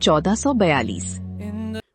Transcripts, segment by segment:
1442।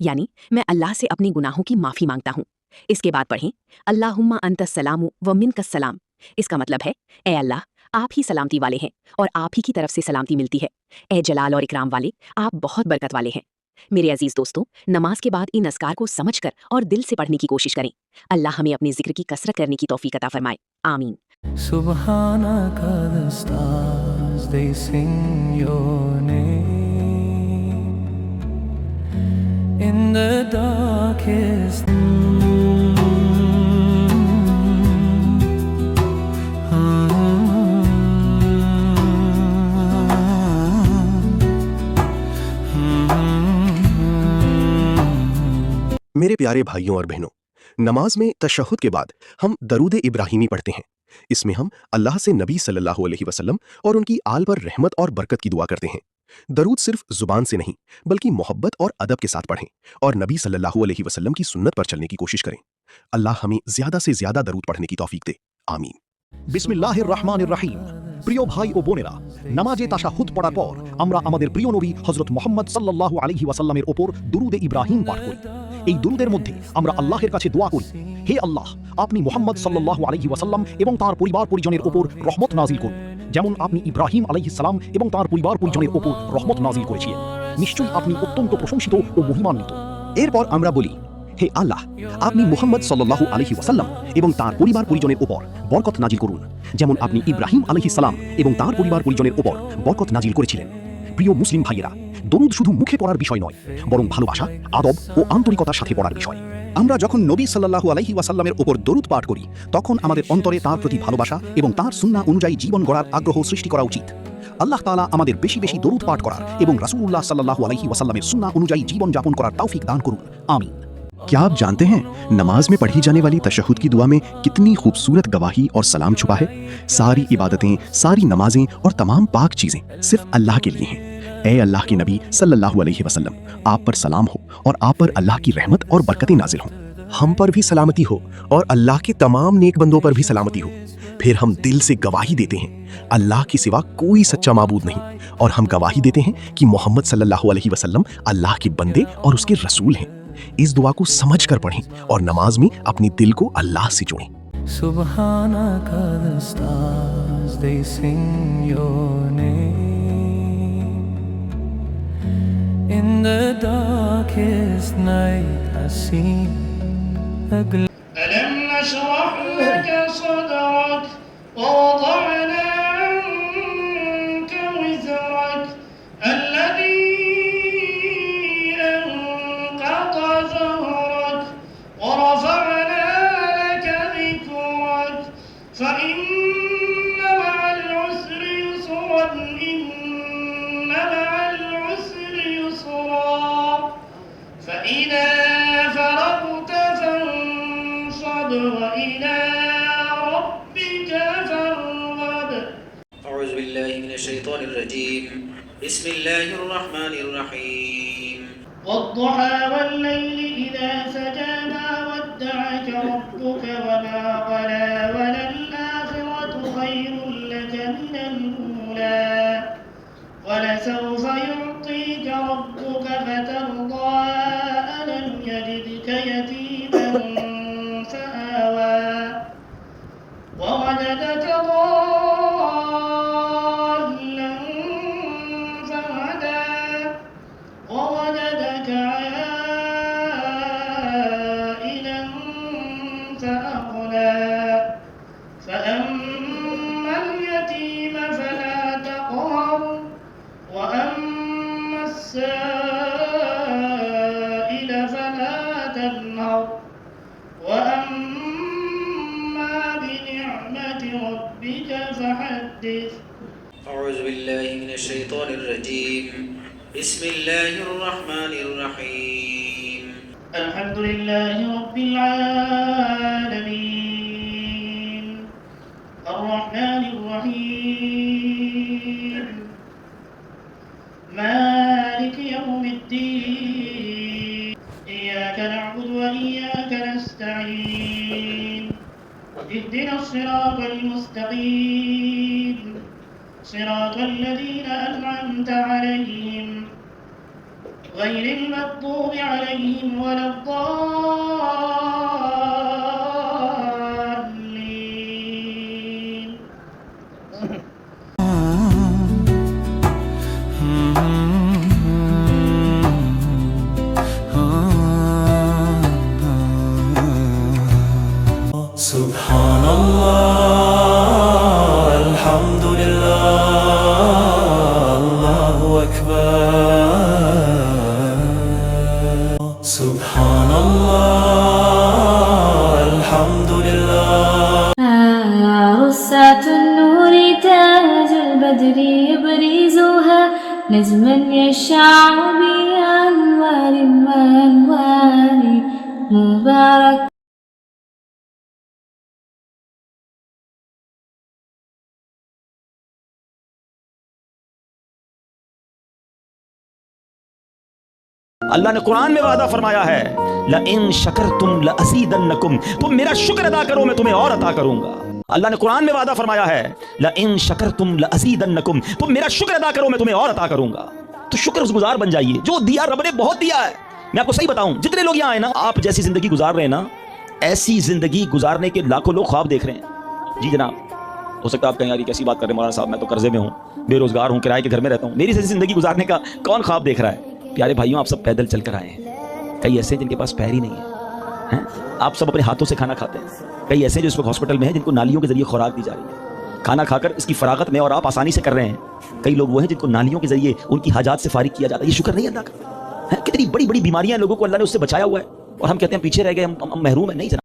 یعنی میں اللہ سے اپنے گناہوں کی معافی مانگتا ہوں۔ اس کے بعد پڑھیں اللہم انت السلام و منک السلام۔ اس کا مطلب ہے اے اللہ آپ ہی سلامتی والے ہیں اور آپ ہی کی طرف سے سلامتی ملتی ہے۔ اے جلال اور اکرام والے آپ بہت برکت والے ہیں۔ میرے عزیز دوستو، نماز کے بعد ان اذکار کو سمجھ کر اور دل سے پڑھنے کی کوشش کریں۔ اللہ ہمیں اپنے ذکر کی کثرت کرنے کی توفیق عطا فرمائے، آمین۔ Subhanaka, the stars they sing your name in the darkest. میرے پیارے بھائیوں اور بہنوں، نماز میں تشہد کے بعد ہم درود ابراہیمی پڑھتے ہیں۔ اس میں ہم اللہ سے نبی صلی اللہ علیہ وسلم اور ان کی آل پر رحمت اور برکت کی دعا کرتے ہیں۔ درود صرف زبان سے نہیں بلکہ محبت اور ادب کے ساتھ پڑھیں اور نبی صلی اللہ علیہ وسلم کی سنت پر چلنے کی کوشش کریں۔ اللہ ہمیں زیادہ سے زیادہ درود پڑھنے کی توفیق دے، آمین۔ বিসমিল্লাহির রহমানির রহিম। প্রিয় ভাই ও বোনেরা, নামাজে তাশাহুদ পড়ার পর আমরা আমাদের প্রিয় নবী হযরত মুহাম্মদ সাল্লাল্লাহু আলাইহি ওয়াসাল্লামের উপর দুরুদে ইব্রাহিম পাঠ করি। এই দুরুদের মধ্যে আমরা আল্লাহর কাছে দোয়া করি, হে আল্লাহ আপনি মুহাম্মদ সাল্লাল্লাহু আলাইহি ওয়াসাল্লাম এবং তার পরিবার পরিজনের উপর রহমত নাজিল করুন, যেমন আপনি ইব্রাহিম আলাইহিস সালাম এবং তার পরিবার পরিজনের উপর রহমত নাজিল করেছিলেন। নিশ্চয়ই আপনি অত্যন্ত প্রশংসিত ও মহিমান্বিত। এরপর আমরা বলি, হে আল্লাহ আপনি মুহাম্মদ সাল্লাল্লাহু আলাইহি ওয়াসাল্লাম এবং তার পরিবার পরিজনের উপর বরকত নাজিল করুন, যেমন আপনি ইব্রাহিম আলাইহিস সালাম এবং তার পরিবার পরিজনের উপর বরকত নাজিল করেছিলেন। প্রিয় মুসলিম ভাইয়েরা, দরুদ শুধু মুখে পড়ার বিষয় নয়, বরং ভালোবাসা, আদব ও আন্তরিকতার সাথে পড়ার বিষয়। আমরা যখন নবী সাল্লাল্লাহু আলাইহি ওয়াসাল্লামের উপর দরুদ পাঠ করি, তখন আমাদের অন্তরে তার প্রতি ভালোবাসা এবং তার সুন্নাহ অনুযায়ী জীবন গড়ার আগ্রহ সৃষ্টি করা উচিত। আল্লাহ তাআলা আমাদের বেশি বেশি দরুদ পাঠ করার এবং রাসূলুল্লাহ সাল্লাল্লাহু আলাইহি ওয়াসাল্লামের সুন্নাহ অনুযায়ী জীবন যাপন করার তৌফিক দান করুন, আমিন। کیا آپ جانتے ہیں نماز میں پڑھی جانے والی تشہد کی دعا میں کتنی خوبصورت گواہی اور سلام چھپا ہے؟ ساری عبادتیں، ساری نمازیں اور تمام پاک چیزیں صرف اللہ کے لیے ہیں۔ اے اللہ کے نبی صلی اللہ علیہ وسلم، آپ پر سلام ہو اور آپ پر اللہ کی رحمت اور برکتیں نازل ہوں۔ ہم پر بھی سلامتی ہو اور اللہ کے تمام نیک بندوں پر بھی سلامتی ہو۔ پھر ہم دل سے گواہی دیتے ہیں اللہ کے سوا کوئی سچا معبود نہیں، اور ہم گواہی دیتے ہیں کہ محمد صلی اللہ علیہ وسلم اللہ کے بندے اور اس کے رسول ہیں۔ اس دعا کو سمجھ کر پڑھیں اور نماز میں اپنے دل کو اللہ سے جوڑیں۔ Subhanaka, the stars they sing your name in the darkest night. I see a glimmer. ألم نشرح لك صدرك ووضعنا عنك وزرك الذي أنقض ظهرك ورفعنا لك ذكرك فإن مع العسر يسرا إن مع العسر يسرا فإذا فرغت فانصب وإلى ربك فارغب. أعوذ بالله من الشيطان الرجيم. بسم الله الرحمن الرحيم. والضحى والليل إذا سجى ما ودعك ربك وما قلى وللآخرة خير لك من الأولى ولسوف يعطيك ربك فترضى ألم يجدك يتيما فآوى ووجدك ضالا فهدى ووجدك عائلا فأغنى فأما اليتيم فلا تقهر وأما السائل فلا تنهر وأما بنعمة ربك فحدث. أعوذ بالله من الشيطان الرجيم. بسم الله الرحمن الرحيم. الحمد لله رب العالمين الرحمن الرحيم مالك يوم الدين إياك نعبد وإياك نستعين اهدنا الصراط المستقيم صراط الذين أنعمت عليهم غير المغضوب عليهم ولا الضالين. Subhanallah, alhamdulillah, Allahu Akbar. Subhanallah, alhamdulillah. رصعة النور تاج البدر يبرزها نجما يشع بأنوار وأنوار مبارك. اللہ نے قرآن میں وعدہ فرمایا ہے لَإِن شَكَرْتُمْ لَأَزِيدَنَّكُمْ، تم میرا شکر ادا کرو میں تمہیں اور عطا کروں گا. اللہ نے قرآن میں وعدہ فرمایا ہے لَإِن شَكَرْتُمْ لَأَزِيدَنَّكُمْ، تم میرا شکر ادا کرو میں تمہیں اور عطا کروں گا. تو شکر گزار بن جائیے. جو دیا رب نے بہت دیا ہے. میں آپ کو صحیح بتاؤں، جتنے لوگ یہاں آئے نا، آپ جیسی زندگی گزار رہے ہیں نا، ایسی زندگی گزارنے کے لاکھوں لوگ خواب دیکھ رہے ہیں. جی جناب، ہو سکتا ہے آپ کہیں یار یہ کیسی بات کر رہے ہیں مولانا صاحب، میں تو قرضے میں ہوں، بے روزگار ہوں، کرائے کے گھر میں رہتا ہوں. میری جیسی زندگی گزارنے کا کون خواب دیکھ رہا ہے؟ پیارے بھائیوں، آپ سب پیدل چل کر آئے ہیں. کئی ایسے ہیں جن کے پاس پیر ہی نہیں ہے. آپ سب اپنے ہاتھوں سے کھانا کھاتے ہیں. کئی ایسے جو اس وقت ہاسپٹل میں ہیں جن کو نالیوں کے ذریعے خوراک دی جا رہی ہے. کھانا کھا کر اس کی فراغت میں اور آپ آسانی سے کر رہے ہیں. کئی لوگ وہ ہیں جن کو نالیوں کے ذریعے ان کی حاجات سے فارغ کیا جاتا ہے. یہ شکر نہیں اللہ کا؟ کتنی بڑی بڑی بیماریاں لوگوں کو اللہ نے اس سے بچایا ہوا ہے، اور ہم کہتے ہیں پیچھے رہ گئے، ہم محروم ہیں. نہیں جناب.